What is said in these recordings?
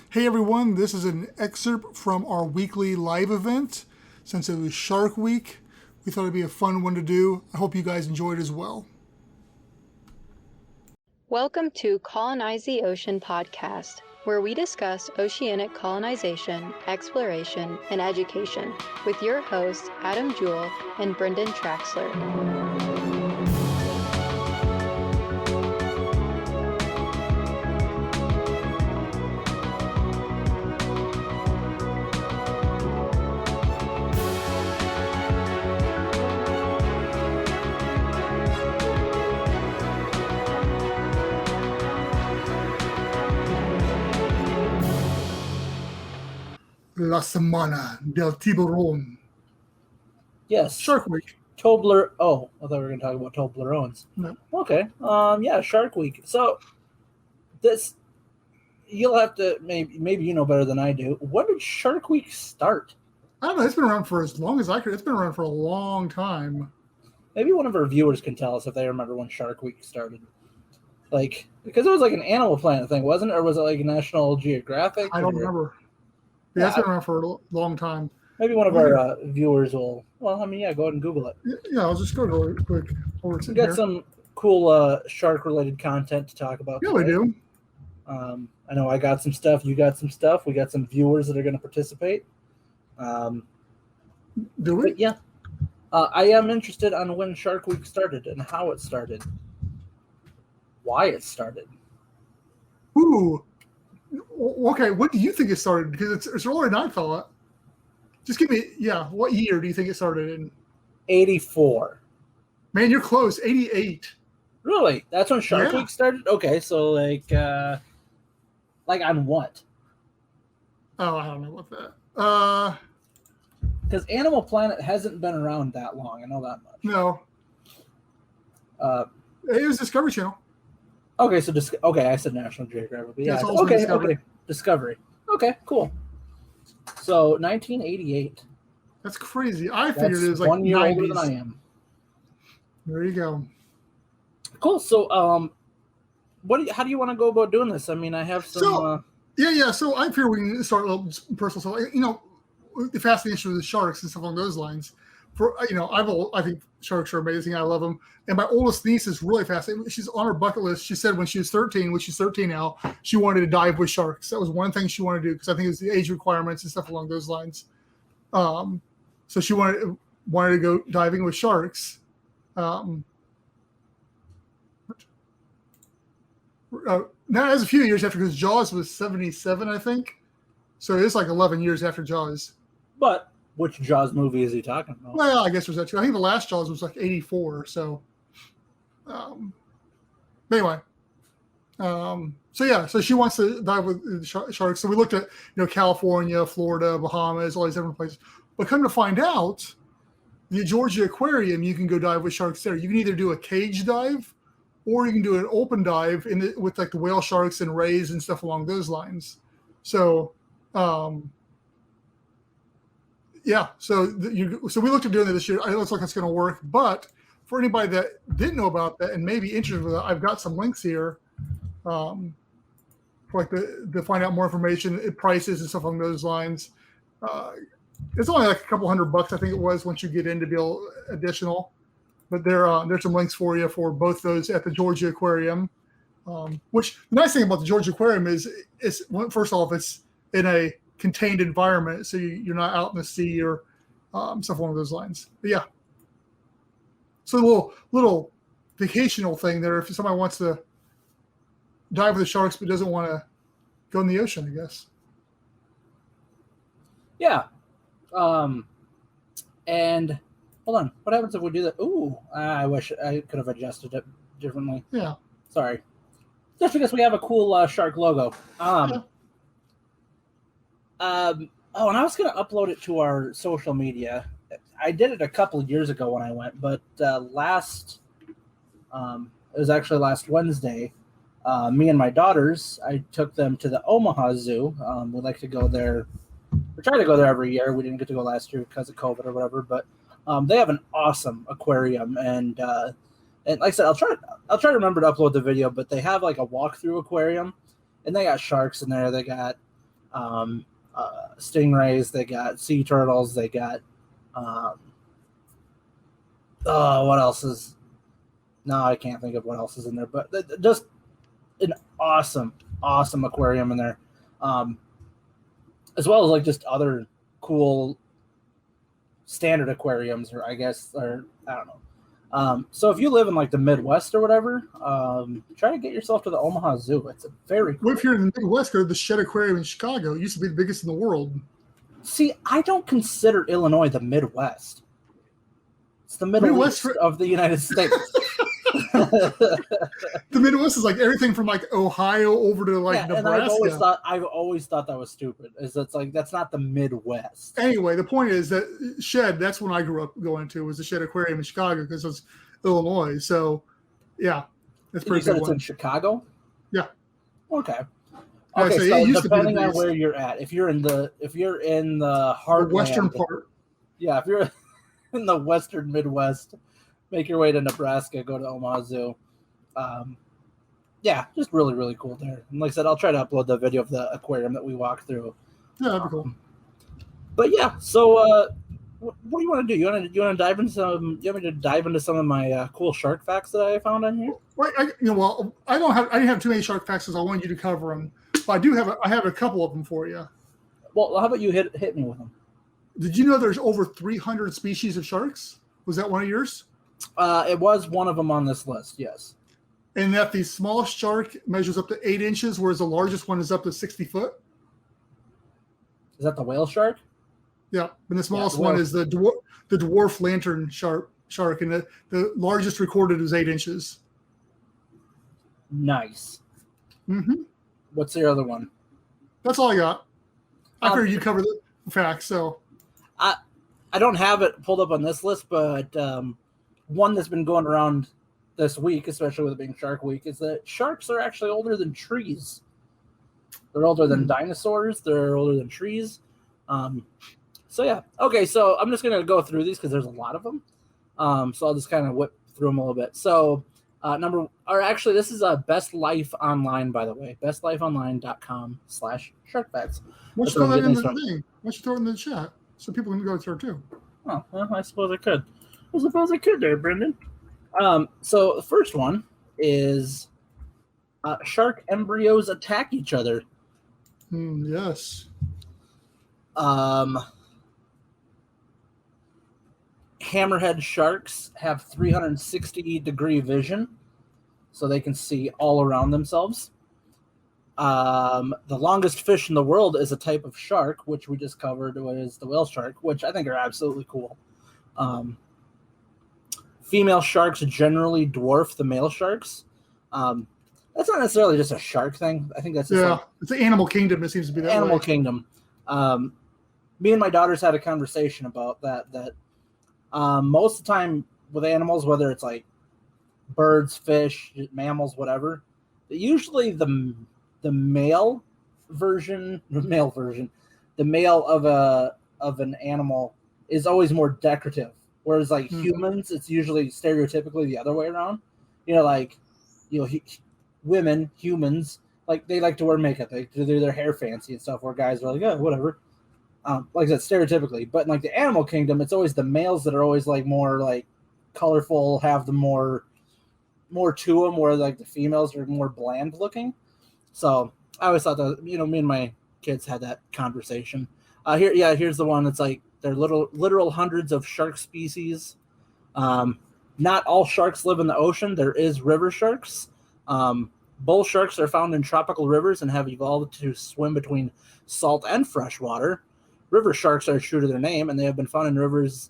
Hey everyone, this is an excerpt from our weekly live event. Since it was Shark Week, we thought it'd be a fun one to do. I hope you guys enjoyed as well. Welcome to Colonize the Ocean podcast, where we discuss oceanic colonization, exploration, and education with your hosts Adam Jewell and Brendan Traxler. La Semana del Tiburón. Yes. Shark Week. Tobler. Oh, I thought we were going to talk about Toblerones. No. Okay. Yeah, Shark Week. So this, you'll have to maybe you know better than I do. When did Shark Week start? I don't know. It's been around for as long as I could. It's been around for a long time. Maybe one of our viewers can tell us if they remember when Shark Week started. Like, because it was like an Animal Planet thing, wasn't it? Or was it like National Geographic? I don't remember. Yeah, it's been around for a long time. Maybe one of our viewers will. Well, I mean, yeah, go ahead and Google it. Yeah, I'll just go to it quick. We got some cool shark-related content to talk about. Yeah, we do. I know I got some stuff. You got some stuff. We got some viewers that are going to participate. Do we? Yeah. I am interested on when Shark Week started and how it started. Why it started. Ooh. Okay, what do you think it started? Because it's earlier than I thought. Just give me, what year do you think it started in? 84. Man, you're close. 88. Really? That's when Shark Week started? Okay, so like on what? Oh, I don't know about that. Because Animal Planet hasn't been around that long. I know that much. No. It was Discovery Channel. Okay, so I said National Geographic. But yeah, Discovery. Okay, Discovery. Okay, cool. So 1988. That's crazy. I figured it was like 1 year 90s. older than I am. There you go. Cool. So, how do you want to go about doing this? I mean, I have some. So I figure we can start a little personal stuff. You know, the fascination with the sharks and stuff along those lines. I think sharks are amazing. I love them. And my oldest niece is really fascinated. She's on her bucket list. She said when she was 13, which she's 13 now, she wanted to dive with sharks. That was one thing she wanted to do because I think it was the age requirements and stuff along those lines. So she wanted to go diving with sharks. Now it was a few years after because Jaws was 77, I think. So it's like 11 years after Jaws. But which Jaws movie is he talking about? Well, I guess there's that too. I think the last Jaws was like 84. So, anyway. So she wants to dive with sharks. So we looked at, California, Florida, Bahamas, all these different places. But come to find out, the Georgia Aquarium, you can go dive with sharks there. You can either do a cage dive or you can do an open dive with like the whale sharks and rays and stuff along those lines. So, so we looked at doing that this year. It looks like it's going to work. But for anybody that didn't know about that and maybe interested with it, I've got some links here for like to find out more information, prices and stuff along those lines. It's only like a couple $100, I think it was, once you get in to be additional. But there's some links for you for both those at the Georgia Aquarium. Which the nice thing about the Georgia Aquarium is first off, it's in a contained environment, so you're not out in the sea or stuff along those lines. But yeah, so a little vacational thing there if somebody wants to dive with the sharks but doesn't want to go in the ocean, I guess. Yeah. And hold on, what happens if we do that? Ooh, I wish I could have adjusted it differently. Yeah. Sorry. Just because we have a cool shark logo. And I was going to upload it to our social media. I did it a couple of years ago when I went, but it was actually last Wednesday. Me and my daughters, I took them to the Omaha Zoo. We like to go there. We try to go there every year. We didn't get to go last year because of COVID or whatever, but they have an awesome aquarium. And like I said, I'll try to remember to upload the video, but they have like a walkthrough aquarium, and they got sharks in there. They got stingrays. They got sea turtles. They got what else is? No, I can't think of what else is in there. But just an awesome aquarium in there, as well as like just other cool standard aquariums, or I don't know. So if you live in like the Midwest or whatever, try to get yourself to the Omaha Zoo. It's a very cool. Well, if you're in the Midwest, go to the Shed Aquarium in Chicago. It used to be the biggest in the world. See, I don't consider Illinois the Midwest. It's the Middle East of the United States. The Midwest is like everything from like Ohio over to like Nebraska. And I've always thought that was stupid. It's like that's not the Midwest. Anyway, the point is that Shed, that's when I grew up going to, was the Shed Aquarium in Chicago because it's Illinois. So yeah, that's pretty good. It's in Chicago? Yeah. Okay. Okay, so depending on where you're at, if you're in the heartland, western part. Yeah, if you're in the western Midwest, make your way to Nebraska, go to Omaha Zoo. Yeah, just really, really cool there. And like I said, I'll try to upload the video of the aquarium that we walked through. Yeah, that'd be cool. But yeah, so what do you want to do? You want to dive into some? You want me to dive into some of my cool shark facts that I found on here? Well, I didn't have too many shark facts, because I wanted you to cover them. But I have a couple of them for you. Well, how about you hit me with them? Did you know there's over 300 species of sharks? Was that one of yours? It was one of them on this list, yes. And that the smallest shark measures up to 8 inches, whereas the largest one is up to 60 foot. Is that the whale shark? Yeah, and the smallest one is the dwarf lantern shark, and the largest recorded is 8 inches. Nice. Mm-hmm. What's the other one? That's all I got. I figured you cover the facts, so. I don't have it pulled up on this list, but one that's been going around this week, especially with it being Shark Week, is that sharks are actually older than trees. They're older than dinosaurs. They're older than trees. So yeah. Okay, so I'm just going to go through these because there's a lot of them. So I'll just kind of whip through them a little bit. So this is Best Life Online, by the way. bestlifeonline.com/sharkfacts. Why don't you throw that in the thing? Why don't you throw it in the chat so people can go there too? Oh, well, I suppose I could. There, Brendan. So the first one is shark embryos attack each other. Yes. Hammerhead sharks have 360-degree vision, so they can see all around themselves. The longest fish in the world is a type of shark, which we just covered, was the whale shark, which I think are absolutely cool. Female sharks generally dwarf the male sharks. That's not necessarily just a shark thing. I think that's just it's the animal kingdom. It seems to be that animal way. kingdom. Me and my daughters had a conversation about that. Most of the time with animals, whether it's like birds, fish, mammals, whatever, usually the male of an animal is always more decorative. Whereas like humans, it's usually stereotypically the other way around. Humans, like they like to wear makeup, they do their hair fancy and stuff, where guys are like, oh, whatever. Like I said, stereotypically. But in like the animal kingdom, it's always the males that are always like more like colorful, have the more to them, where like the females are more bland looking. So I always thought that, me and my kids had that conversation. Here's the one that's like, they're literal hundreds of shark species. Not all sharks live in the ocean. There is river sharks. Bull sharks are found in tropical rivers and have evolved to swim between salt and fresh water. River sharks are true to their name, and they have been found in rivers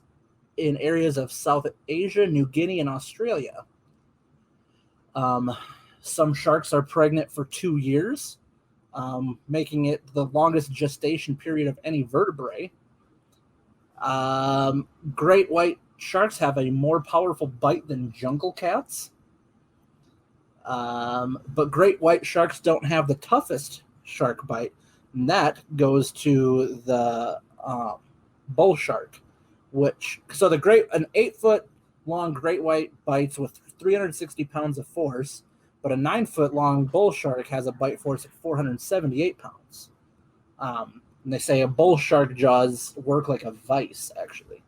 in areas of South Asia, New Guinea, and Australia. Some sharks are pregnant for 2 years, making it the longest gestation period of any vertebrate. Great white sharks have a more powerful bite than jungle cats. But great white sharks don't have the toughest shark bite, and that goes to the bull shark, an 8-foot long great white bites with 360 pounds of force, but a 9-foot long bull shark has a bite force of 478 pounds. And they say a bull shark jaws work like a vice, actually.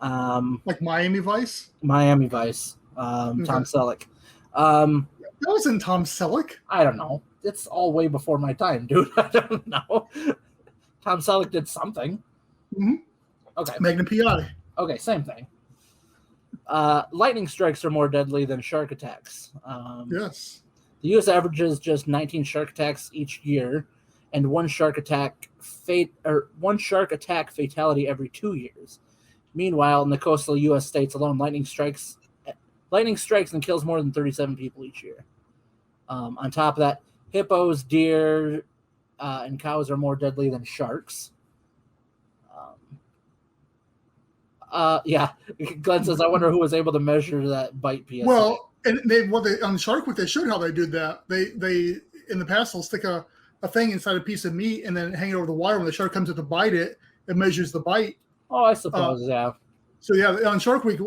Like Miami Vice? Miami Vice, Tom Selleck. That wasn't Tom Selleck. I don't know. It's all way before my time, dude. I don't know. Tom Selleck did something. Mm-hmm. Okay. Magnum PI. Okay, same thing. Lightning strikes are more deadly than shark attacks. Yes. The U.S. averages just 19 shark attacks each year, and one shark attack fatality every 2 years. Meanwhile, in the coastal U.S. states alone, lightning strikes and kills more than 37 people each year. On top of that, hippos, deer, and cows are more deadly than sharks. Yeah, Glenn says, I wonder who was able to measure that bite PSI. Well, and on Shark Week, they showed how they did that. They in the past, they'll stick a thing inside a piece of meat and then hang it over the wire. When the shark comes up to bite it, it measures the bite. Oh, I suppose, yeah. So, yeah, on Shark Week,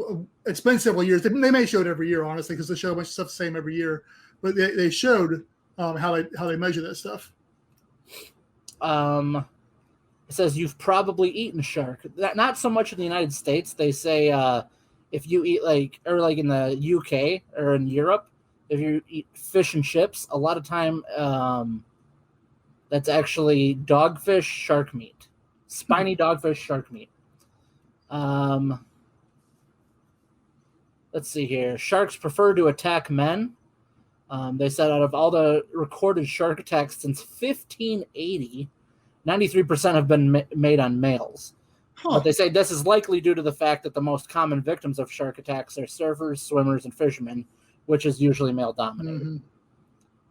it's been several years. They may show it every year, honestly, because they show a bunch of stuff the same every year. But they showed how they measure that stuff. It says you've probably eaten shark. Not so much in the United States. They say if you eat like in the UK or in Europe, if you eat fish and chips, a lot of time that's actually dogfish shark meat, spiny dogfish shark meat. Let's see here. Sharks prefer to attack men. They said out of all the recorded shark attacks since 1580, 93% have been made on males. But they say this is likely due to the fact that the most common victims of shark attacks are surfers, swimmers, and fishermen, which is usually male-dominated.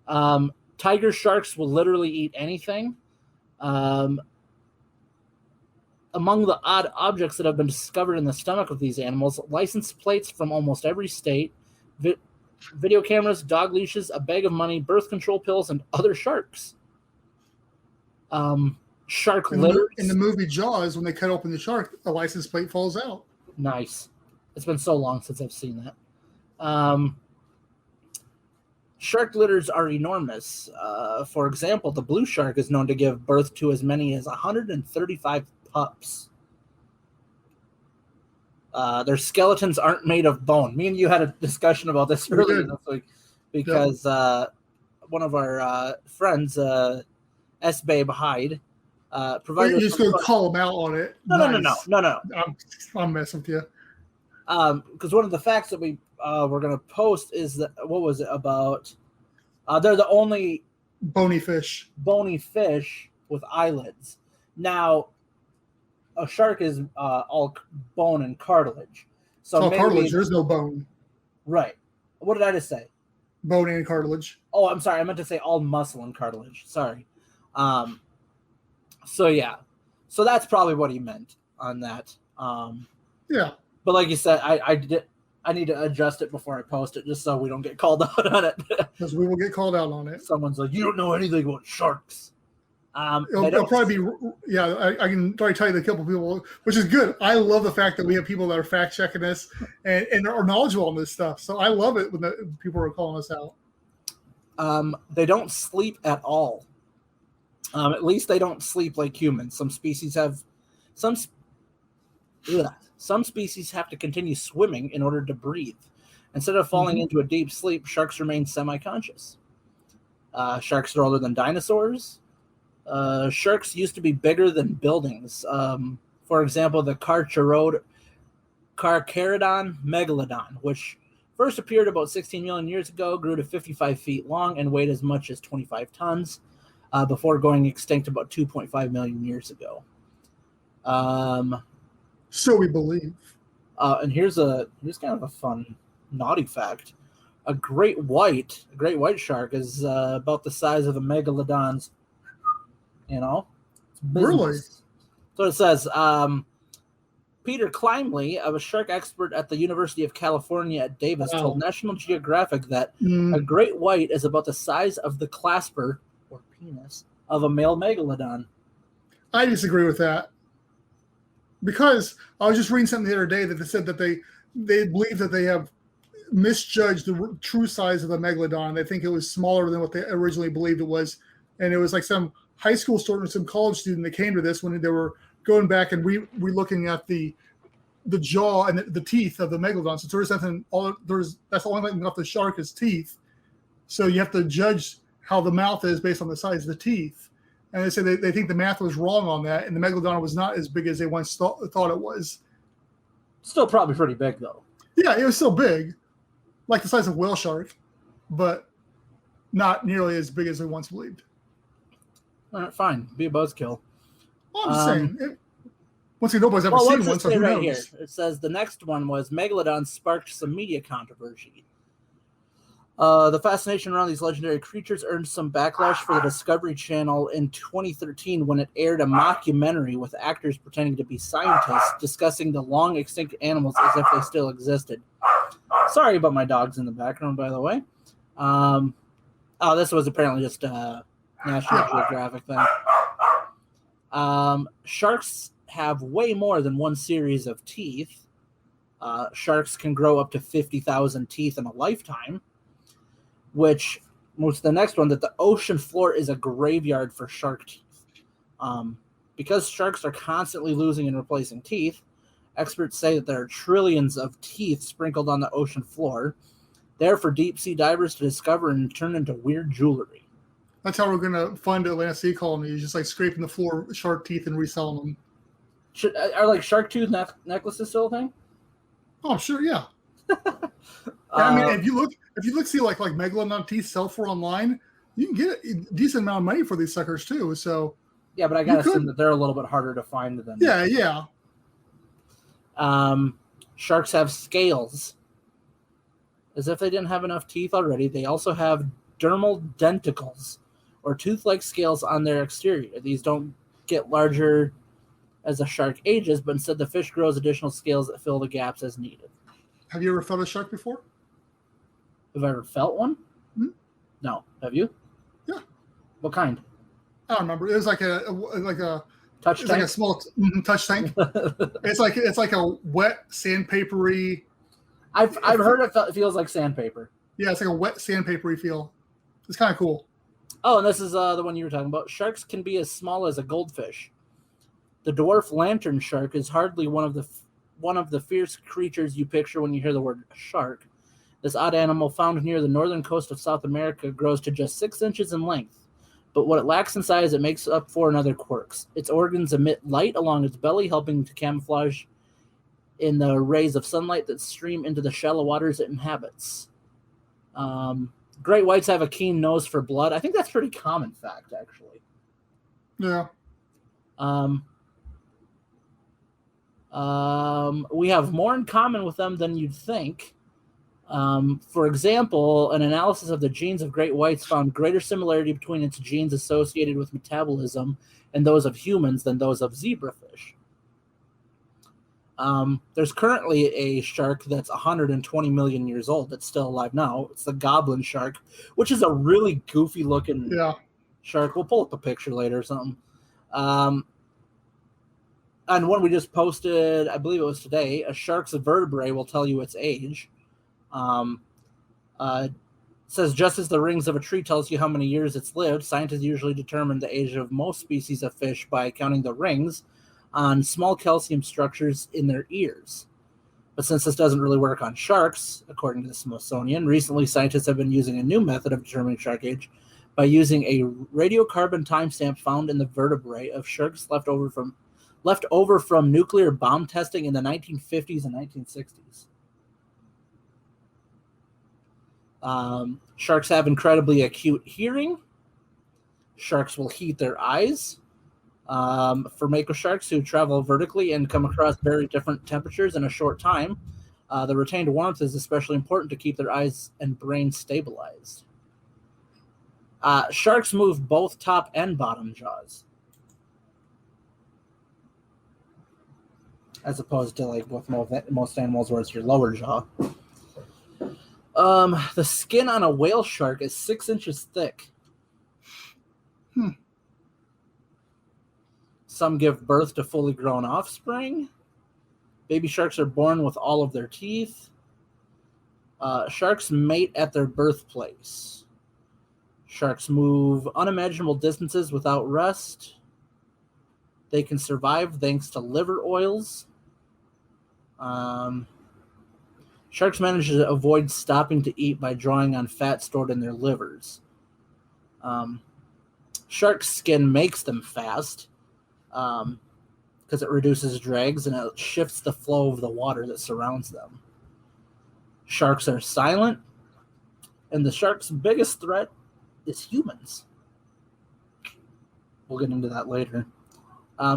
Mm-hmm. Tiger sharks will literally eat anything. Among the odd objects that have been discovered in the stomach of these animals, license plates from almost every state, video cameras, dog leashes, a bag of money, birth control pills, and other sharks. Shark litter. In the movie Jaws, when they cut open the shark, a license plate falls out. Nice. It's been so long since I've seen that. Shark litters are enormous. For example, the blue shark is known to give birth to as many as 135 pups. Their skeletons aren't made of bone. Me and you had a discussion about this earlier this week because one of our friends, S-Babe Hyde, provided. You're just going to call him out on it. No. I'm messing with you. Because one of the facts that we were going to post is that, what was it about? They're the only bony fish with eyelids. Now, a shark is all bone and cartilage. So it's all cartilage. There's no bone. Right. What did I just say? Bone and cartilage. Oh, I'm sorry. I meant to say all muscle and cartilage. Sorry. So yeah. So that's probably what he meant on that. Yeah. But like you said, I need to adjust it before I post it just so we don't get called out on it. Because we will get called out on it. Someone's like, you don't know anything about sharks. It'll probably be, I can probably tell you a couple people, which is good. I love the fact that we have people that are fact checking this and are knowledgeable on this stuff. So I love it when people are calling us out. They don't sleep at all. At least they don't sleep like humans. Some species have to continue swimming in order to breathe. Instead of falling into a deep sleep, sharks remain semi-conscious. Sharks are older than dinosaurs. Sharks used to be bigger than buildings. For example, the Carcharodon megalodon, which first appeared about 16 million years ago, grew to 55 feet long and weighed as much as 25 tons before going extinct about 2.5 million years ago. So we believe. And here's kind of a fun, naughty fact. A great white shark is about the size of a megalodon's. Really? So it says, Peter Kleinley, a shark expert at the University of California at Davis, told National Geographic that a great white is about the size of the clasper, or penis, of a male megalodon. I disagree with that. Because I was just reading something the other day that they said that they believe that they have misjudged the true size of the megalodon. They think it was smaller than what they originally believed it was. And it was like some high school student, some college student that came to this when they were going back and we looking at the jaw and the teeth of the megalodon. So that's the only thing off the shark is teeth. So you have to judge how the mouth is based on the size of the teeth. And they say they think the math was wrong on that, and the megalodon was not as big as they once thought it was. Still probably pretty big, though. Yeah, it was still big, like the size of a whale shark, but not nearly as big as they once believed. All right, fine. Be a buzzkill. Well, I'm just saying. Once again, nobody's ever seen one, so who knows? Here? It says the next one was Megalodon sparked some media controversy. The fascination around these legendary creatures earned some backlash for the Discovery Channel in 2013 when it aired a mockumentary with actors pretending to be scientists discussing the long-extinct animals as if they still existed. Sorry about my dogs in the background, by the way. This was apparently just a National Geographic thing. Sharks have way more than one series of teeth. Sharks can grow up to 50,000 teeth in a lifetime, which moves to the next one, that the ocean floor is a graveyard for shark teeth. Because sharks are constantly losing and replacing teeth, experts say that there are trillions of teeth sprinkled on the ocean floor, there for deep-sea divers to discover and turn into weird jewelry. That's how we're going to fund Atlantic sea colonies, just like scraping the floor with shark teeth and reselling them. Are like shark tooth necklaces still a thing? Oh, sure, yeah. I mean, if you look, see like megalodon teeth sell for online, you can get a decent amount of money for these suckers too. So yeah, but I gotta assume that they're a little bit harder to find than yeah. Sharks have scales. As if they didn't have enough teeth already, they also have dermal denticles, or tooth-like scales on their exterior. These don't get larger as a shark ages, but instead the fish grows additional scales that fill the gaps as needed. Have you ever felt a shark before? Have I ever felt one? Hmm? No. Have you? Yeah. What kind? I don't remember. It was like a touch tank? like a small touch tank. it's like a wet sandpapery. I've heard it feels like sandpaper. Yeah, it's like a wet sandpapery feel. It's kind of cool. Oh, and this is the one you were talking about. Sharks can be as small as a goldfish. The dwarf lantern shark is hardly one of the fierce creatures you picture when you hear the word shark. This odd animal found near the northern coast of South America grows to just 6 inches in length. But what it lacks in size, it makes up for in other quirks. Its organs emit light along its belly, helping to camouflage in the rays of sunlight that stream into the shallow waters it inhabits. Great whites have a keen nose for blood. I think that's a pretty common fact, actually. Yeah. We have more in common with them than you'd think. For example, an analysis of the genes of great whites found greater similarity between its genes associated with metabolism and those of humans than those of zebrafish. There's currently a shark that's 120 million years old that's still alive now. It's the goblin shark, which is a really goofy looking shark. We'll pull up a picture later or something. And one we just posted, I believe it was today, a shark's vertebrae will tell you its age. Says just as the rings of a tree tells you how many years it's lived, scientists usually determine the age of most species of fish by counting the rings on small calcium structures in their ears. But since this doesn't really work on sharks, according to the Smithsonian, recently scientists have been using a new method of determining shark age by using a radiocarbon timestamp found in the vertebrae of sharks left over from nuclear bomb testing in the 1950s and 1960s. Sharks have incredibly acute hearing. Sharks will heat their eyes. For mako sharks who travel vertically and come across very different temperatures in a short time, the retained warmth is especially important to keep their eyes and brain stabilized. Sharks move both top and bottom jaws, as opposed to like with most animals where it's your lower jaw. The skin on a whale shark is 6 inches thick. Some give birth to fully grown offspring. Baby sharks are born with all of their teeth. Sharks mate at their birthplace. Sharks move unimaginable distances without rest. They can survive thanks to liver oils. Sharks manage to avoid stopping to eat by drawing on fat stored in their livers. Shark skin makes them fast because it reduces drags and it shifts the flow of the water that surrounds them. Sharks are silent, and the shark's biggest threat is humans. We'll get into that later.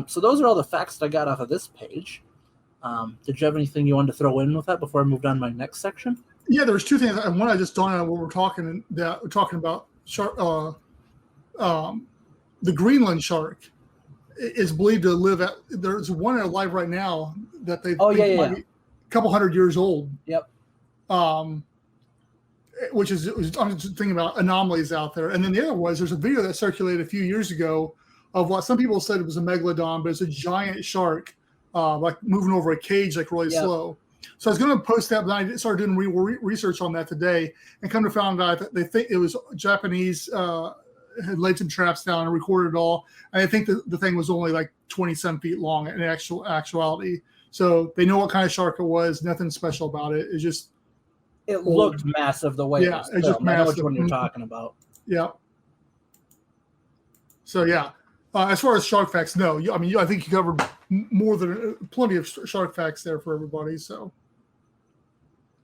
So those are all the facts that I got off of this page. Did you have anything you wanted to throw in with that before I moved on to my next section? Yeah, there was two things. And one I just dawned on when we're talking about shark. The Greenland shark is believed to live at. There's one alive right now that they think might be a couple hundred years old. Yep. Which is I'm just thinking about anomalies out there. And then the other was there's a video that circulated a few years ago of what some people said it was a megalodon, but it's a giant shark, like moving over a cage like really slow. So I was going to post that, but I started doing research on that today, and come to find out that they think it was Japanese had laid some traps down and recorded it all. And I think the thing was only like 20-some feet long in actuality. So they know what kind of shark it was. Nothing special about it. It's just it looked massive the way it was. It's just massive. I know which one you're talking about. Yeah. So yeah. As far as shark facts, no. I mean, I think you covered more than plenty of shark facts there for everybody. So,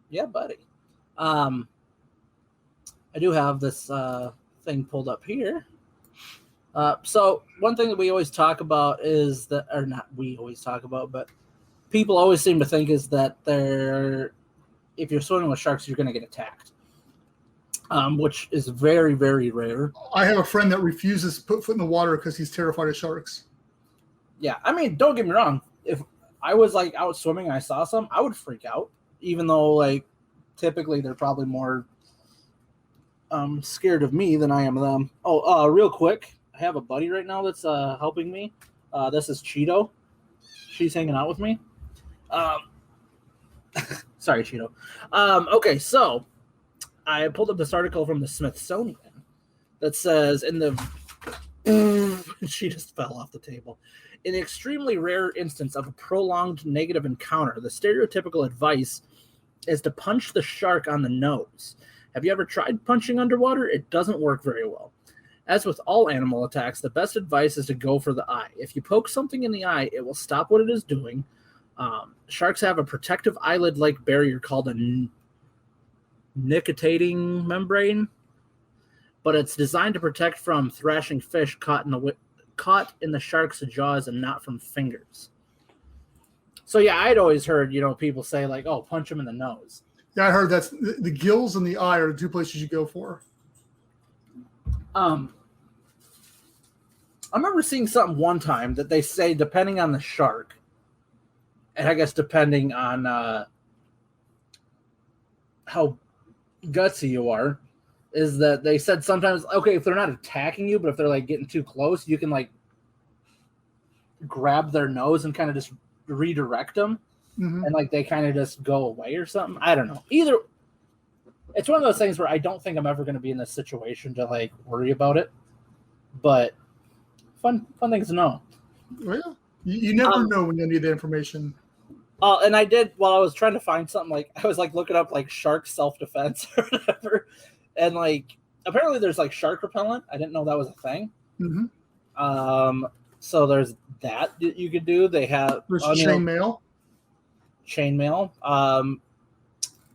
yeah, buddy. I do have this thing pulled up here. So one thing that we always talk about is that, or not we always talk about, but people always seem to think is that if you're swimming with sharks, you're going to get attacked. Which is very, very rare. I have a friend that refuses to put foot in the water because he's terrified of sharks. Yeah, I mean, don't get me wrong. If I was like out swimming and I saw some, I would freak out. Even though like typically they're probably more scared of me than I am of them. Oh, real quick, I have a buddy right now that's helping me. This is Cheeto. She's hanging out with me. Sorry, Cheeto. Okay, so I pulled up this article from the Smithsonian that says she just fell off the table. In the extremely rare instance of a prolonged negative encounter, the stereotypical advice is to punch the shark on the nose. Have you ever tried punching underwater? It doesn't work very well. As with all animal attacks, the best advice is to go for the eye. If you poke something in the eye, it will stop what it is doing. Sharks have a protective eyelid-like barrier called a nictitating membrane, but it's designed to protect from thrashing fish caught in the shark's jaws and not from fingers. So yeah, I'd always heard, people say like, "Oh, punch him in the nose." Yeah, I heard that's the gills and the eye are the two places you go for. I remember seeing something one time that they say depending on the shark, and I guess depending on how gutsy you are, is that they said sometimes, okay, if they're not attacking you, but if they're like getting too close, you can like grab their nose and kind of just redirect them, and like they kind of just go away or something. I don't know. Either it's one of those things where I don't think I'm ever going to be in this situation to like worry about it, but fun things to know. Well, you never know when you need the information. And I did, while I was trying to find something, like I was like looking up like shark self-defense or whatever, and like apparently there's like shark repellent. I didn't know that was a thing. So there's that you could do. They have chainmail.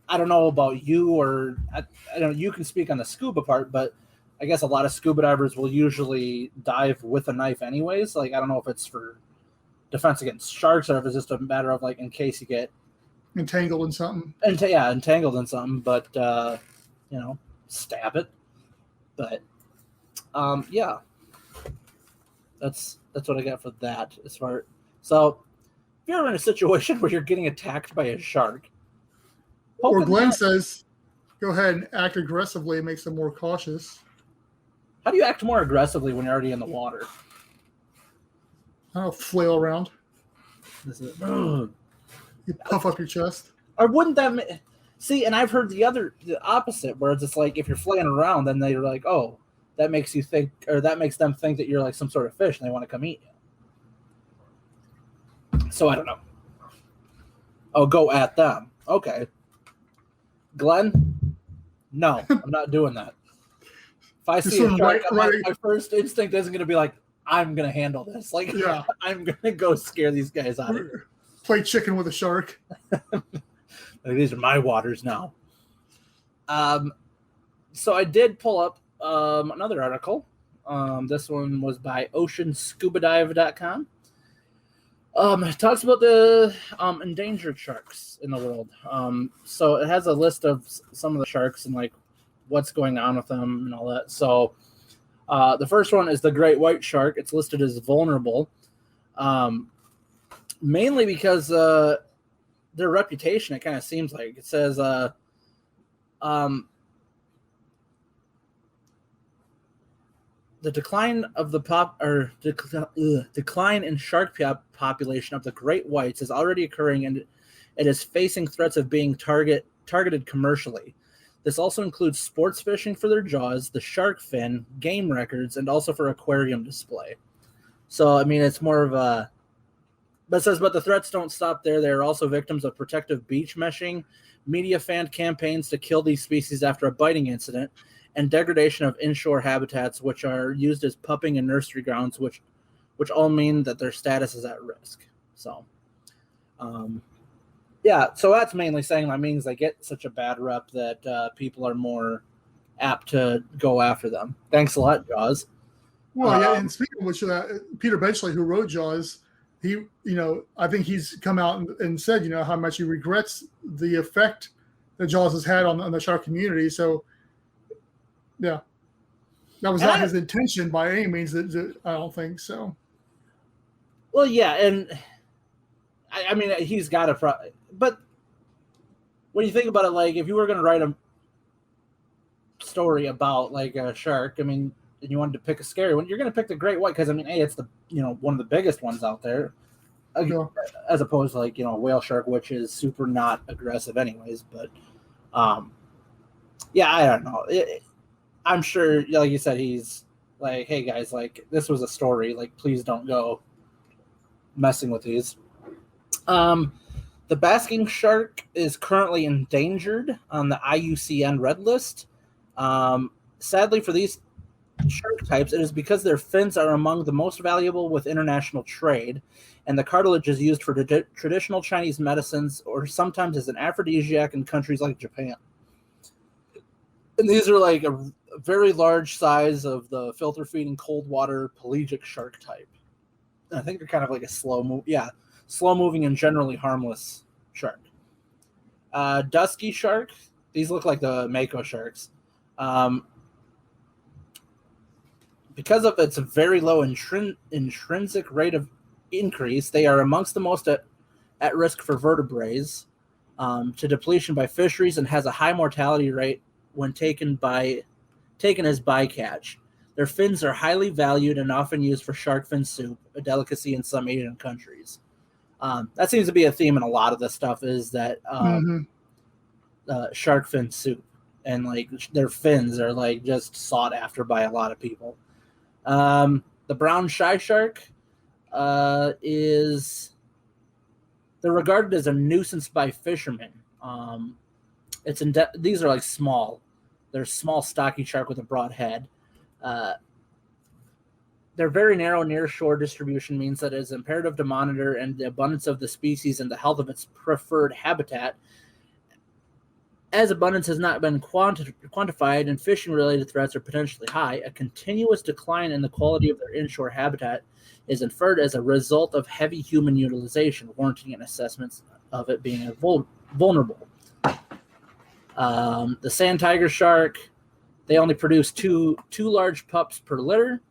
I don't know about you, or I don't know, you can speak on the scuba part, but I guess a lot of scuba divers will usually dive with a knife anyways. Like, I don't know if it's for defense against sharks or if it's just a matter of like in case you get entangled in something. Entangled in something, but stab it. But yeah. That's what I got for that. So if you're in a situation where you're getting attacked by a shark, or Glenn says, go ahead and act aggressively, it makes them more cautious. How do you act more aggressively when you're already in the water? I don't know, flail around. You puff up your chest. Or wouldn't that see? And I've heard the opposite, where it's just like if you're flailing around, then they're like, "Oh, that makes you think, or that makes them think that you're like some sort of fish and they want to come eat you. So I don't know. Oh, go at them. Okay. Glenn? No, I'm not doing that. If I see a shark, my first instinct isn't going to be like, I'm going to handle this. Like, yeah. I'm going to go scare these guys out of here. Play chicken with a shark. Like, these are my waters now. So I did pull up another article. This one was by oceanscubadive.com. It talks about the endangered sharks in the world. So it has a list of some of the sharks and like what's going on with them and all that. So the first one is the great white shark. It's listed as vulnerable, mainly because their reputation, it kind of seems like. It says the decline of the decline in shark population of the great whites is already occurring, and it is facing threats of being targeted commercially. This also includes sports fishing for their jaws, the shark fin, game records, and also for aquarium display. So, I mean, it's more of a... But it says, but the threats don't stop there. They are also victims of protective beach meshing, media-fanned campaigns to kill these species after a biting incident, and degradation of inshore habitats, which are used as pupping and nursery grounds, which all mean that their status is at risk. So, yeah, so that's mainly saying that means they get such a bad rep that people are more apt to go after them. Thanks a lot, Jaws. Well, yeah, and speaking of which, Peter Benchley, who wrote Jaws, he, I think he's come out and said, how much he regrets the effect that Jaws has had on the shark community. So, yeah, that was not his intention by any means. I don't think so. Well, yeah, and I mean, he's got a but when you think about it, like if you were going to write a story about like a shark, I mean, and you wanted to pick a scary one, you're going to pick the great white because I mean, hey, it's the one of the biggest ones out there, as opposed to like a whale shark, which is super not aggressive anyways. But yeah, I don't know. I'm sure, like you said, he's like, hey guys, like this was a story, like please don't go messing with these. The basking shark is currently endangered on the IUCN Red List. Sadly for these shark types, it is because their fins are among the most valuable with international trade, and the cartilage is used for traditional Chinese medicines or sometimes as an aphrodisiac in countries like Japan. And these are like a very large size of the filter-feeding cold water pelagic shark type. I think they're kind of like a slow-moving and generally harmless shark. Dusky shark. These look like the mako sharks. Because of its very low intrinsic rate of increase, they are amongst the most at risk for vertebrates to depletion by fisheries and has a high mortality rate when taken as bycatch. Their fins are highly valued and often used for shark fin soup, a delicacy in some Asian countries. That seems to be a theme in a lot of this stuff, is that shark fin soup, and like their fins are like just sought after by a lot of people. The brown shy shark they're regarded as a nuisance by fishermen. These are like small. They're small, stocky shark with a broad head. Their very narrow near-shore distribution means that it is imperative to monitor and the abundance of the species and the health of its preferred habitat. As abundance has not been quantified and fishing-related threats are potentially high, a continuous decline in the quality of their inshore habitat is inferred as a result of heavy human utilization, warranting an assessment of it being vulnerable. The sand tiger shark, they only produce two large pups per litter,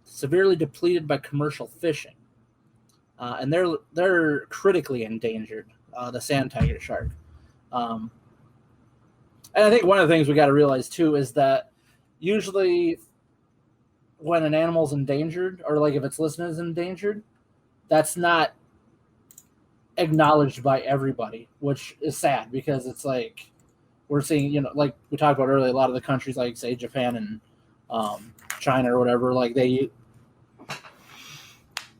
severely depleted by commercial fishing. And they're critically endangered, the sand tiger shark. And I think one of the things we got to realize too is that usually when an animal's endangered, or like if it's listed as endangered, that's not acknowledged by everybody, which is sad because it's like we're seeing, like we talked about earlier, a lot of the countries like say Japan and China or whatever, like they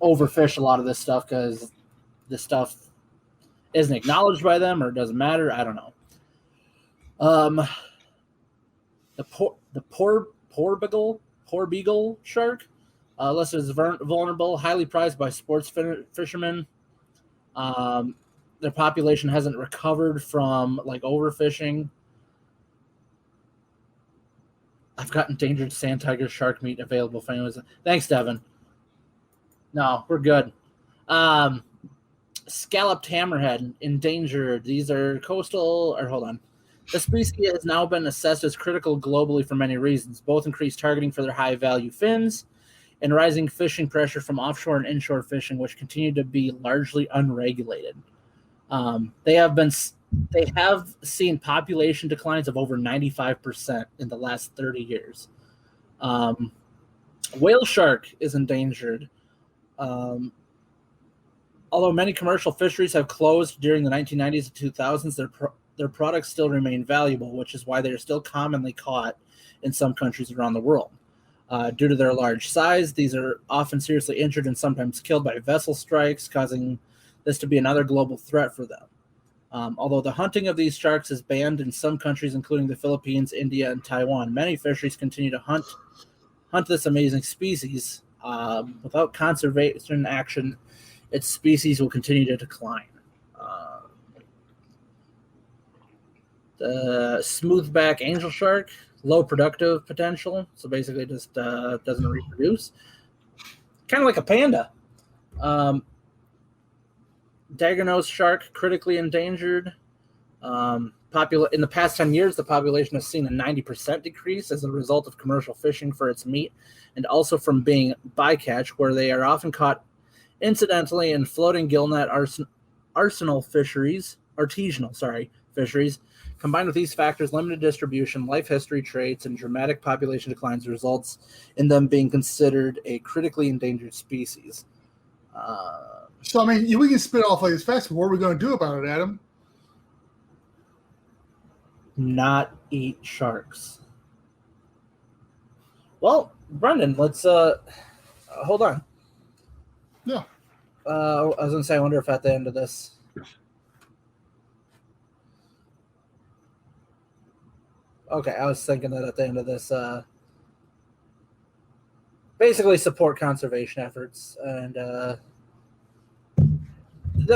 overfish a lot of this stuff because this stuff isn't acknowledged by them or it doesn't matter. I don't know. The porbeagle shark, listed as vulnerable, highly prized by sports fishermen. Their population hasn't recovered from like overfishing. I've got endangered sand tiger shark meat available for anyone. Thanks, Devin. No, we're good. Scalloped hammerhead, endangered. These are coastal, or hold on. The species has now been assessed as critical globally for many reasons, both increased targeting for their high-value fins and rising fishing pressure from offshore and inshore fishing, which continue to be largely unregulated. They have seen population declines of over 95% in the last 30 years. Whale shark is endangered. Although many commercial fisheries have closed during the 1990s and 2000s, their products still remain valuable, which is why they are still commonly caught in some countries around the world. Due to their large size, these are often seriously injured and sometimes killed by vessel strikes, causing this to be another global threat for them. Although the hunting of these sharks is banned in some countries, including the Philippines, India, and Taiwan, many fisheries continue to hunt this amazing species. Without conservation action, its species will continue to decline. The smoothback angel shark, low productive potential, so basically just doesn't reproduce. Kind of like a panda. Daggernose shark, critically endangered. In the past 10 years, the population has seen a 90% decrease as a result of commercial fishing for its meat, and also from being bycatch, where they are often caught incidentally in floating gillnet artisanal fisheries. Combined with these factors, limited distribution, life history traits, and dramatic population declines results in them being considered a critically endangered species. So, I mean, we can spit off like this fast. What are we going to do about it, Adam? Not eat sharks. Well, Brendan, let's hold on. Yeah. I was going to say, I wonder if at the end of this. Okay, I was thinking that at the end of this, basically support conservation efforts. And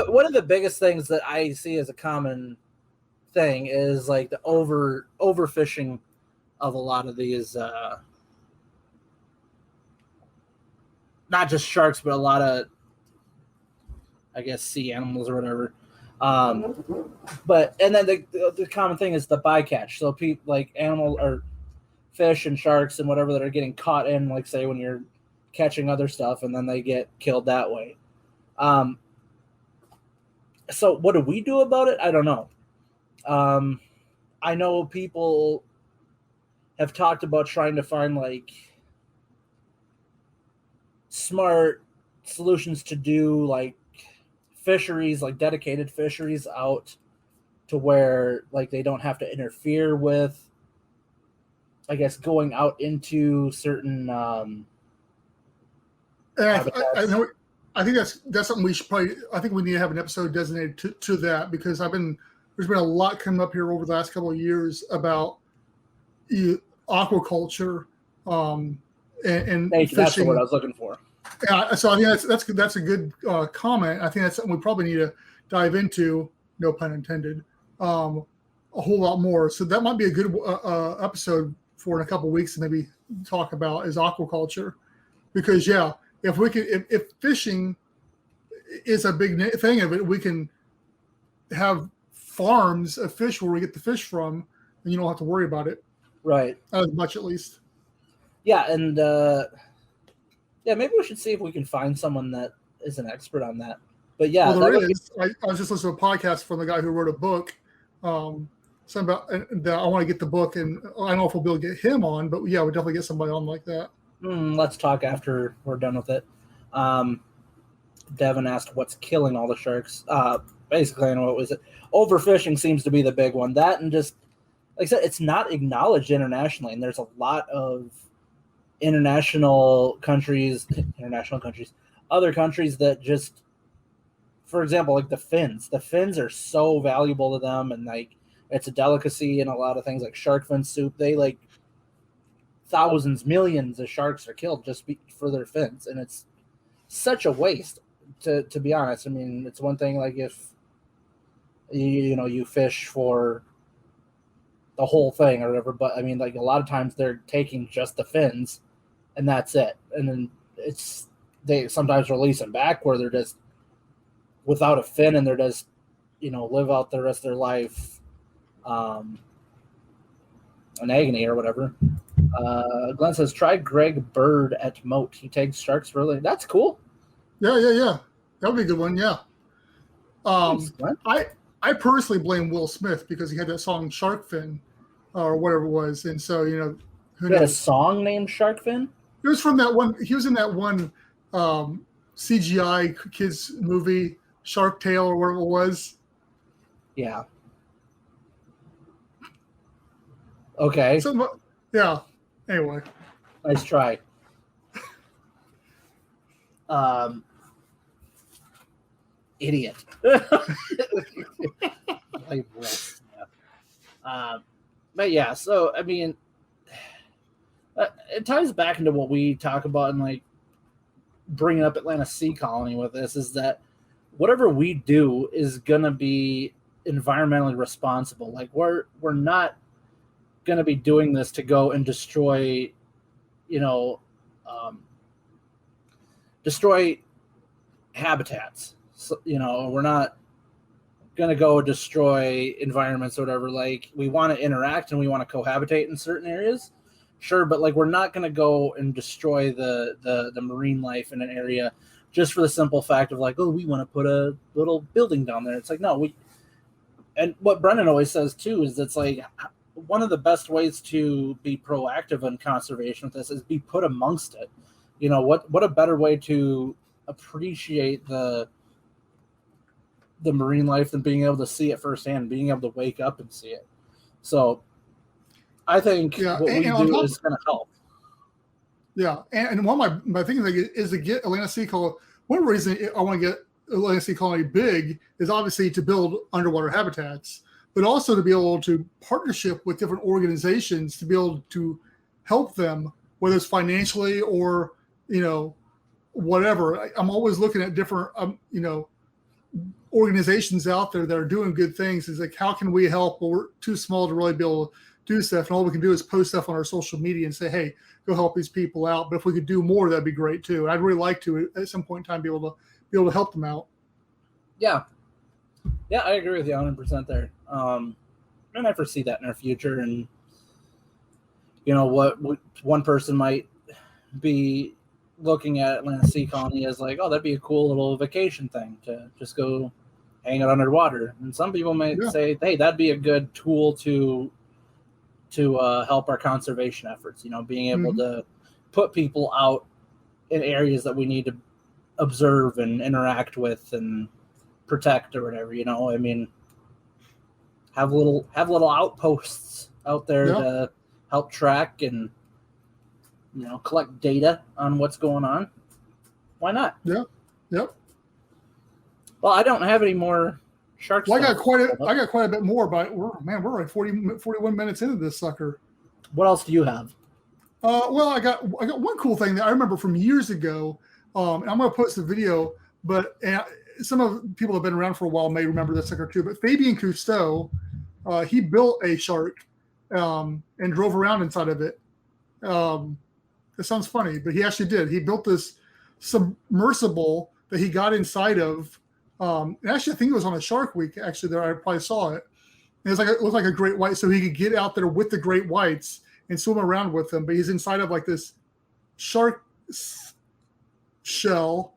one of the biggest things that I see as a common thing is like the overfishing of a lot of these, not just sharks, but a lot of, I guess, sea animals or whatever. And then the common thing is the bycatch. So people like animal or fish and sharks and whatever that are getting caught in, like say when you're catching other stuff, and then they get killed that way. So what do we do about it? I don't know. I know people have talked about trying to find like smart solutions to do like fisheries, like dedicated fisheries out to where like they don't have to interfere with, I guess, going out into certain habitats. I think that's something we should probably. I think we need to have an episode designated to that, because there's been a lot coming up here over the last couple of years about aquaculture and Thank you. fishing. That's the word I was looking for. Yeah, so I think that's a good comment. I think that's something we probably need to dive into. No pun intended. A whole lot more. So that might be a good episode for in a couple of weeks to maybe talk about is aquaculture, because if fishing is a big thing of it, we can have farms of fish where we get the fish from, and you don't have to worry about it. Right. As much, at least. Yeah, and maybe we should see if we can find someone that is an expert on that. But yeah, well, there is. I was just listening to a podcast from the guy who wrote a book. Something about that. I want to get the book, and I don't know if we'll be able to get him on, but yeah, we'll definitely get somebody on like that. Let's talk after we're done with it. Devin asked, "What's killing all the sharks?" Basically, I know what was it. Overfishing seems to be the big one. That, and just like I said, it's not acknowledged internationally, and there's a lot of international countries, other countries that just, for example, like the fins. The fins are so valuable to them, and like it's a delicacy in a lot of things, like shark fin soup. They like thousands, millions of sharks are killed just for their fins, and it's such a waste. To be honest, I mean, it's one thing like if you fish for the whole thing or whatever, but I mean, like a lot of times they're taking just the fins, and that's it. And then they sometimes release them back where they're just without a fin, and they're just live out the rest of their life in agony or whatever. Glenn says, try Greg Bird at Moat. He takes sharks for a living. That's cool. Yeah. That would be a good one. Yeah. Thanks, Glenn. I personally blame Will Smith because he had that song Shark Fin or whatever it was. And so, who He had a knows? song named Shark Fin? It was from that one. He was in that one CGI kids movie, Shark Tale or whatever it was. Yeah. Okay. So, yeah. Anyway. Nice try. Idiot. But yeah, so I mean, it ties back into what we talk about and like bringing up Atlanta Sea Colony with this is that whatever we do is gonna be environmentally responsible. Like we're not gonna be doing this to go and destroy, destroy habitats. So, we're not going to go destroy environments or whatever. Like we want to interact and we want to cohabitate in certain areas. Sure. But like, we're not going to go and destroy the marine life in an area just for the simple fact of like, oh, we want to put a little building down there. It's like, no, and what Brendan always says too, is it's like one of the best ways to be proactive in conservation with this is be put amongst it. What a better way to appreciate the marine life than being able to see it firsthand, being able to wake up and see it. So I think what we do is going to help. Yeah. And one of my things is to get Atlanta Sea Colony. One reason I want to get Atlanta Sea Colony big is obviously to build underwater habitats, but also to be able to partnership with different organizations to be able to help them, whether it's financially or, whatever. I'm always looking at different, organizations out there that are doing good things. Is like, how can we help? Well, we're too small to really be able to do stuff. And all we can do is post stuff on our social media and say, hey, go help these people out. But if we could do more, that'd be great too. I'd really like to, at some point in time, be able to help them out. Yeah. Yeah, I agree with you 100% there. And I foresee that in our future. And, what one person might be looking at Atlanta Sea Colony as like, oh, that'd be a cool little vacation thing to just go hang out underwater. And some people might say, hey, that'd be a good tool to help our conservation efforts, being able to put people out in areas that we need to observe and interact with and protect or whatever, I mean, have little outposts out there to help track and collect data on what's going on. Why not? Yeah. Yep. Well, I don't have any more shark Well, stuff. I got quite a bit more, but we're like 41 minutes into this sucker. What else do you have? Well, I got one cool thing that I remember from years ago. And I'm going to post the video, but some of the people that have been around for a while may remember this sucker too. But Fabien Cousteau, he built a shark and drove around inside of it. It sounds funny, but he actually did. He built this submersible that he got inside of. And actually, I think it was on a Shark Week. Actually, there I probably saw it. And it looked like a great white, so he could get out there with the great whites and swim around with them. But he's inside of like this shark shell,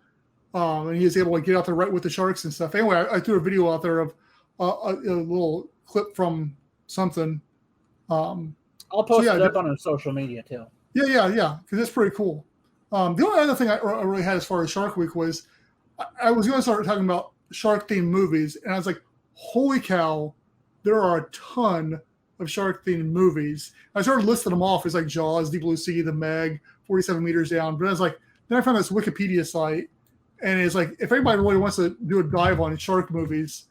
and he was able to get out there right with the sharks and stuff. Anyway, I threw a video out there of a little clip from something. I'll post it up on our social media too. Yeah, because it's pretty cool. The only other thing I really had as far as Shark Week was I was going to start talking about shark-themed movies, and I was like, holy cow, there are a ton of shark-themed movies. I started listing them off. It's like Jaws, Deep Blue Sea, The Meg, 47 Meters Down. But I was like, then I found this Wikipedia site, and it's like, if anybody really wants to do a dive on shark movies,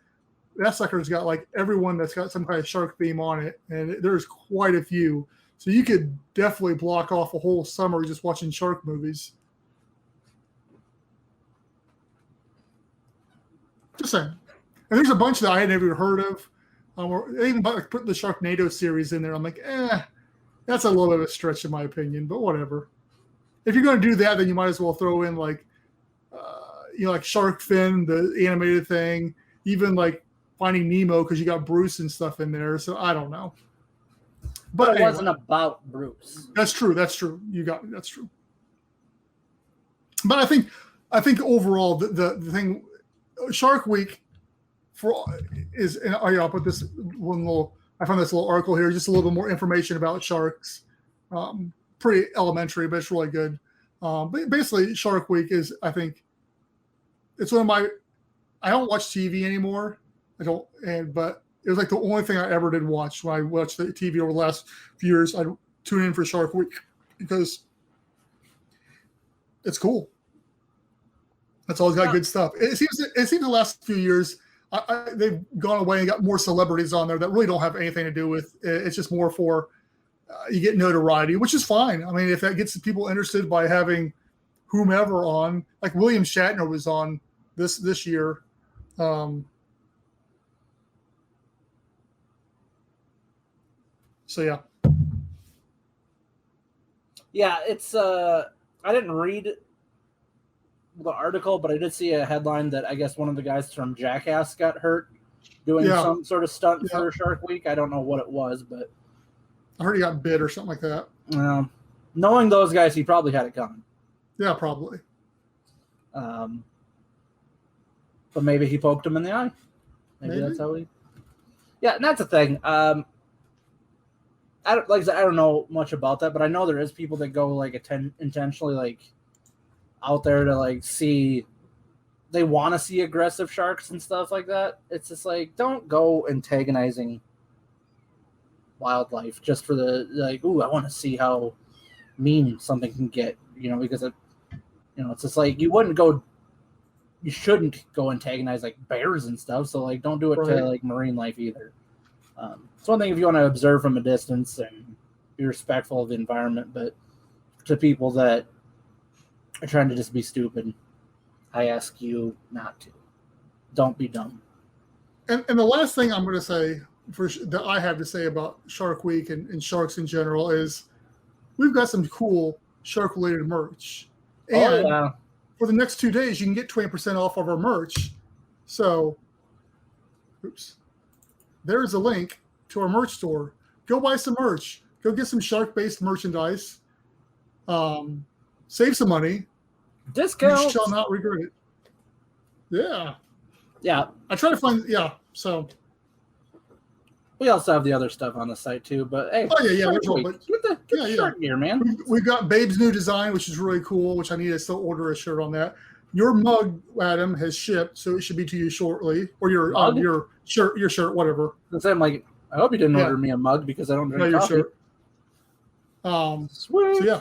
that sucker's got like everyone that's got some kind of shark theme on it, and there's quite a few. So you could definitely block off a whole summer just watching shark movies. Just saying. And there's a bunch that I had never even heard of. They even put the Sharknado series in there. I'm like, that's a little bit of a stretch in my opinion, but whatever. If you're going to do that, then you might as well throw in like, like Shark Fin, the animated thing, even like Finding Nemo, because you got Bruce and stuff in there. So I don't know. But it anyway, wasn't about Bruce. That's true. That's true. You got me. That's true. But I think overall the thing, Shark Week is, and I'll put this one little. I found this little article here, just a little bit more information about sharks. Pretty elementary, but it's really good. But basically, Shark Week is, I think, it's one of my. I don't watch TV anymore. But it was like the only thing I ever did watch when I watched the TV over the last few years. I tune in for Shark Week because it's cool. That's always got good stuff. It seems the last few years they've gone away and got more celebrities on there that really don't have anything to do with it. It's just more for you get notoriety, which is fine. I mean, if that gets people interested by having whomever on, like William Shatner was on this year. So yeah. Yeah, it's I didn't read the article, but I did see a headline that I guess one of the guys from Jackass got hurt doing some sort of stunt for Shark Week. I don't know what it was, but I heard he got bit or something like that. Knowing those guys, he probably had it coming. Yeah, probably. But maybe he poked him in the eye. Maybe that's how he. Yeah, and that's the thing. I don't know much about that, but I know there is people that go like intentionally like out there to like see. They want to see aggressive sharks and stuff like that. It's just like, don't go antagonizing wildlife just for the like. Ooh, I want to see how mean something can get. Because it's just like you shouldn't go antagonize like bears and stuff. So like, don't do it to like marine life either. It's one thing if you want to observe from a distance and be respectful of the environment, but to people that are trying to just be stupid, I ask you not to. Don't be dumb. And the last thing I'm going to say that I have to say about Shark Week and sharks in general is we've got some cool shark-related merch. And for the next 2 days, you can get 20% off of our merch. So, there's a link to our merch store. Go buy some merch. Go get some shark-based merchandise. Save some money. Discount. You shall not regret it. Yeah. Yeah. I try to find, so. We also have the other stuff on the site too, but hey. Oh, yeah, Shark Week. Get the shark gear, man. We've got Babe's new design, which is really cool, which I need to still order a shirt on that. Your mug, Adam, has shipped, so it should be to you shortly. Or your shirt, whatever. I'm like, I hope you didn't order me a mug because I don't drink coffee. Your shirt. Sweet. So yeah.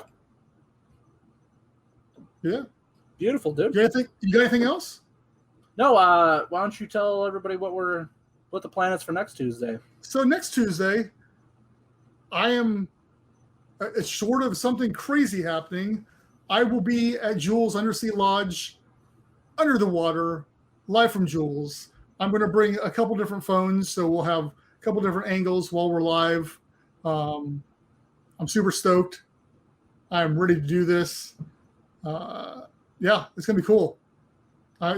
Yeah. Beautiful, dude. You got anything else? No, why don't you tell everybody what the plan is for next Tuesday? So next Tuesday, I am short of something crazy happening. I will be at Jules Undersea Lodge, under the water, live from Jules. I'm going to bring a couple different phones, so we'll have a couple different angles while we're live. I'm super stoked. I'm ready to do this. It's going to be cool.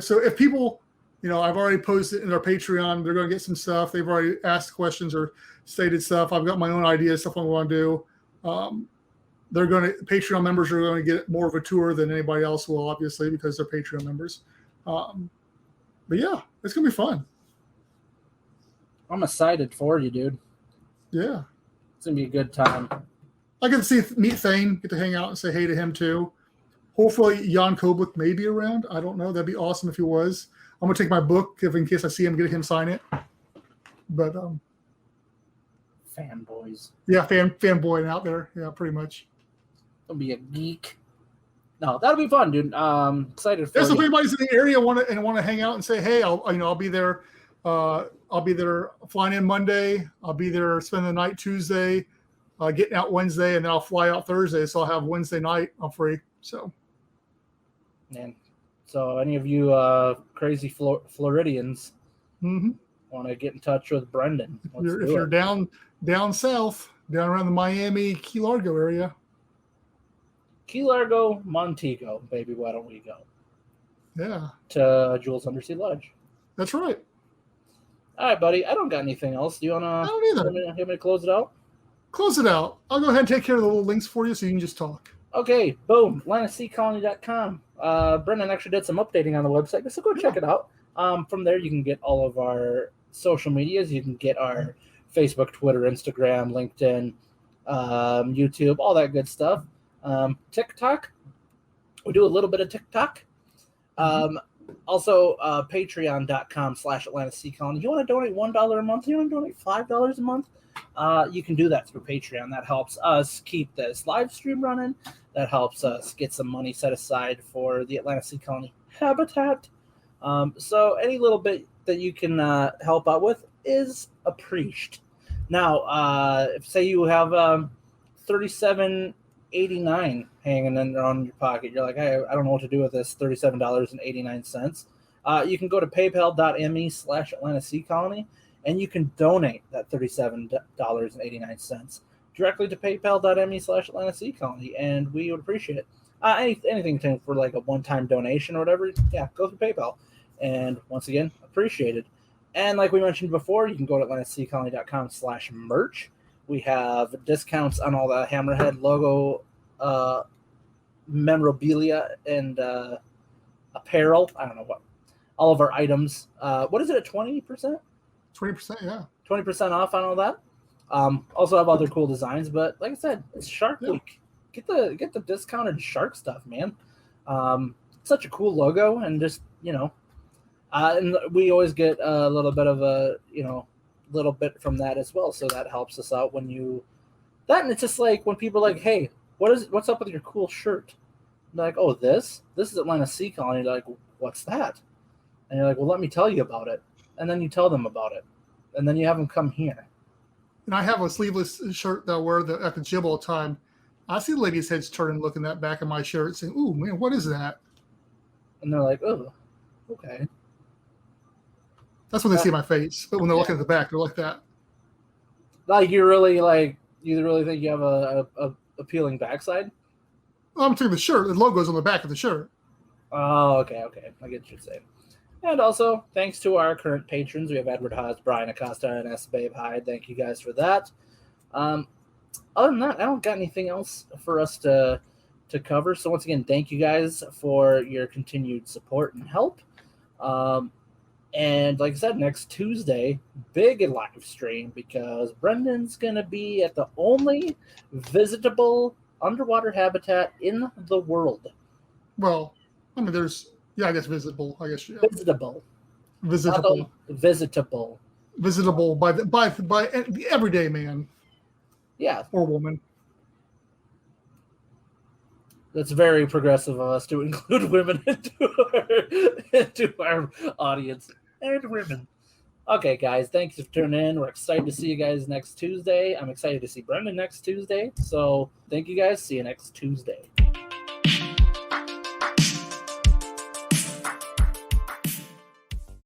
So if people, I've already posted in our Patreon, they're going to get some stuff. They've already asked questions or stated stuff. I've got my own ideas, stuff I want to do. Patreon members are going to get more of a tour than anybody else will, obviously, because they're Patreon members. But yeah, it's going to be fun. I'm excited for you, dude. Yeah. It's going to be a good time. I get to meet Thane, get to hang out and say hey to him too. Hopefully Jan Koblik may be around. I don't know. That'd be awesome if he was. I'm going to take my book in case I see him, get him sign it. But Fanboys. Yeah, fanboy out there. Yeah, pretty much. I'll be a geek. No, that'll be fun, dude. Excited for Yeah, so if you. anybody's in the area want to hang out and say, hey, I'll be there. I'll be there flying in Monday. I'll be there spending the night Tuesday, getting out Wednesday, and then I'll fly out Thursday. So I'll have Wednesday night. I'm free. So. Man, so any of you crazy Floridians want to get in touch with Brendan? If you're down south, down around the Miami, Key Largo area. Key Largo, Montego, baby, why don't we go? Yeah. To Jules Undersea Lodge. That's right. All right, buddy. I don't got anything else. Do you want to? I don't either. You want me to close it out? Close it out. I'll go ahead and take care of the little links for you so you can just talk. Okay, boom. AtlanticSeaColony.com. Brendan actually did some updating on the website, so go check it out. From there, you can get all of our social medias. You can get our Facebook, Twitter, Instagram, LinkedIn, YouTube, all that good stuff. TikTok. We do a little bit of TikTok. Also, patreon.com/AtlanticSeaColony. If you want to donate $1 a month, you want to donate $5 a month, you can do that through Patreon. That helps us keep this live stream running. That helps us get some money set aside for the Atlantic Sea Colony habitat. So any little bit that you can help out with is appreciated. Now, if say you have $37.89 hanging in on your pocket, you're like, hey, I don't know what to do with this $37.89. You can go to paypal.me/Atlantic Sea Colony, and you can donate that $37.89 directly to paypal.me/Atlantic Sea Colony, and we would appreciate it. Anything for like a one-time donation or whatever, yeah, go through PayPal. And once again, appreciated. And like we mentioned before, you can go to AtlanticSeaColony.com/merch. We have discounts on all the Hammerhead logo memorabilia and apparel. I don't know what. All of our items. What is it, at 20%? 20%, yeah. 20% off on all that. Also have other cool designs, but like I said, it's Shark Week. Get the discounted shark stuff, man. Such a cool logo, and just and we always get a little bit of a little bit from that as well, so that helps us out when you that. And it's just like when people are like, hey, what's up with your cool shirt? They're like, oh, this is Atlantic Sea Colony. They're like, what's that? And you're like, well, let me tell you about it. And then you tell them about it, and then you have them come here. And I have a sleeveless shirt that I wear at the gym all the time. I see ladies' heads turning, looking at that back of my shirt, saying, "Ooh, man, what is that?" And they're like, "Oh, okay." That's when they see my face, but when they're looking at the back, they're like that. Like you really think you have a appealing backside? Well, I'm taking the shirt. The logo's on the back of the shirt. Oh, okay. I get what you're saying. And also, thanks to our current patrons, we have Edward Haas, Brian Acosta, and S. Babe Hyde. Thank you guys for that. Other than that, I don't got anything else for us to cover. So once again, thank you guys for your continued support and help. And like I said, next Tuesday, big live stream, because Brendan's going to be at the only visitable underwater habitat in the world. Well, I mean, I guess visitable. I guess, yeah. Visitable. Visitable by the everyday man. Yeah. Or woman. That's very progressive of us to include women into our audience. And women. Okay, guys, thanks for tuning in. We're excited to see you guys next Tuesday. I'm excited to see Brendan next Tuesday. So thank you guys. See you next Tuesday.